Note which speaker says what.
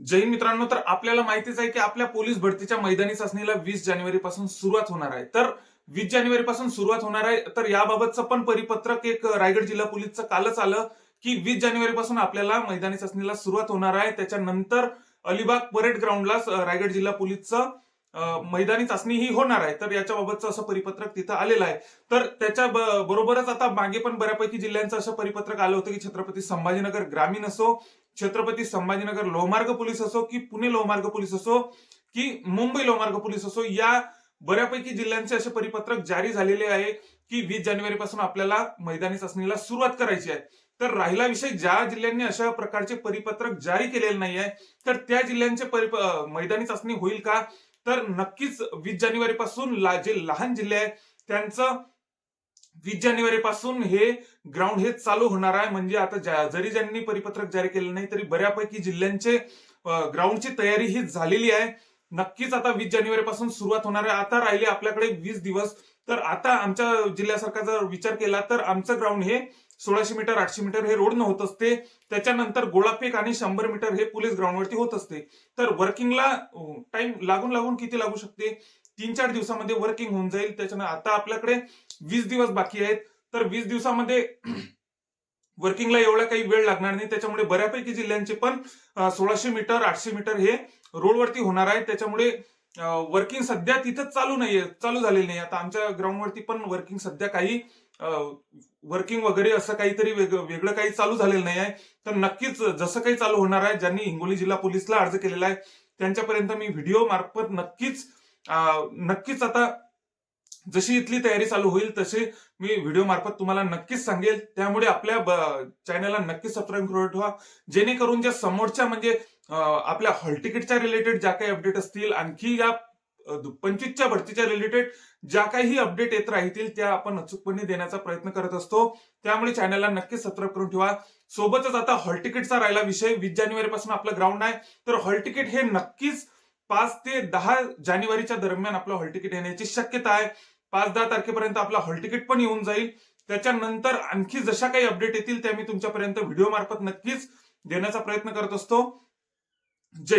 Speaker 1: जय हिंद मित्रांनो, तर आपल्याला माहितीच आहे की आपल्या पोलीस भरतीच्या मैदानी चाचणीला 20 जानेवारी पासून सुरुवात होणार आहे. तर 20 जानेवारी पासून सुरुवात होणार आहे, तर याबाबतचं पण परिपत्रक एक रायगड जिल्हा पोलीसचं कालच आलं की 20 जानेवारी पासून आपल्याला मैदानी चाचणीला सुरुवात होणार आहे. त्याच्यानंतर अलिबाग परेड ग्राउंडला रायगड जिल्हा पोलीसचं मैदानी चाचणी ही होणार आहे. तर याच्याबाबतचं असं परिपत्रक तिथं आलेलं आहे. तर त्याच्या बरोबरच आता मागे पण बऱ्यापैकी जिल्ह्यांचं असं परिपत्रक आलं होतं की छत्रपती संभाजीनगर ग्रामीण असो, छत्रपती संभाजीनगर लोहमार्ग पोलीस असो की पुणे लोहमार्ग पोलीस असो की मुंबई लोहमार्ग पोलीस असो, या बऱ्यापैकी जिल्ह्यांचे असे परिपत्रक जारी झालेले आहे की 20 जानेवारी पासून आपल्याला मैदानी चाचणीला सुरुवात करायची आहे. तर राहिला विषय, ज्या जिल्ह्यांनी अशा प्रकारचे परिपत्रक जारी केलेले नाही आहे तर त्या जिल्ह्यांचे मैदानी चाचणी होईल का? तर नक्कीच 20 जानेवारी पासून जे लहान जिल्हे आहेत त्यांचं 20 जानेवारी पासून हे ग्राउंड हे चालू होणार आहे. म्हणजे आता जरी ज्यांनी परिपत्रक जारी केलं नाही तरी बऱ्यापैकी जिल्ह्यांचे ग्राउंडची तयारी ही झालेली आहे. नक्कीच आता 20 जानेवारी पासून सुरुवात होणार आहे. आता राहिले आपल्याकडे 20 दिवस. तर आता आमच्या जिल्ह्यासारखा जर विचार केला तर आमचं ग्राउंड हे 1600 मीटर 800 मीटर हे रोडनं होत असते. त्याच्यानंतर गोळाफेक आणि 100 मीटर हे पोलीस ग्राउंडवरती होत असते. तर वर्किंगला टाइम लागून लागून किती लागू शकते? 3-4 दिवसामध्ये वर्किंग होऊन जाईल. त्याच्यानंतर आता आपल्याकडे 20 दिवस बाकी आहेत. तर 20 दिवसामध्ये वर्किंगला एवढा काही वेळ लागणार नाही. त्याच्यामुळे बऱ्यापैकी जिल्ह्यांचे पण 1600 मीटर 800 मीटर हे रोडवरती होणार आहे. त्याच्यामुळे वर्किंग सध्या तिथं चालू झालेली नाही. आता आमच्या ग्राउंडवरती पण वर्किंग सध्या काही वर्किंग वगैरे असं काहीतरी वेगळं काही चालू झालेलं नाही आहे. तर नक्कीच जसं काही चालू होणार आहे, ज्यांनी हिंगोली जिल्हा पोलीसला अर्ज केलेला आहे त्यांच्यापर्यंत मी व्हिडिओ मार्फत नक्कीच आता जशी इथली तयारी चालू होईल तसे मी व्हिडिओ मार्फत तुम्हाला नक्कीच सांगेल. त्यामुळे आपल्या चॅनलला नक्कीच सबस्क्राईब करून ठेवा, जेणेकरून ज्या समोरच्या म्हणजे आपल्या हॉल तिकीटच्या रिलेटेड ज्या काही अपडेट असतील, आणखी या 25च्या भरतीच्या रिलेटेड ज्या काही अपडेट येत राहतील त्या आपण अचूकपणे देण्याचा प्रयत्न करत असतो. त्यामुळे चॅनलला नक्कीच सबस्क्राईब करून ठेवा. सोबतच आता हॉल तिकीटचा राहिला विषय. 20 जानेवारी पासून आपलं ग्राउंड आहे, तर हॉल तिकीट हे नक्कीच 5 ते 10 जानेवारीच्या दरम्यान आपलं हॉल तिकीट येण्याची शक्यता आहे. 5-10 तारखेपर्यंत आपला हॉल तिकीट पण येऊन जाईल. त्याच्यानंतर आणखी जशा काही अपडेट येतील त्या मी तुमच्यापर्यंत व्हिडिओ मार्फत नक्कीच देण्याचा प्रयत्न करत असतो. जय हिंद.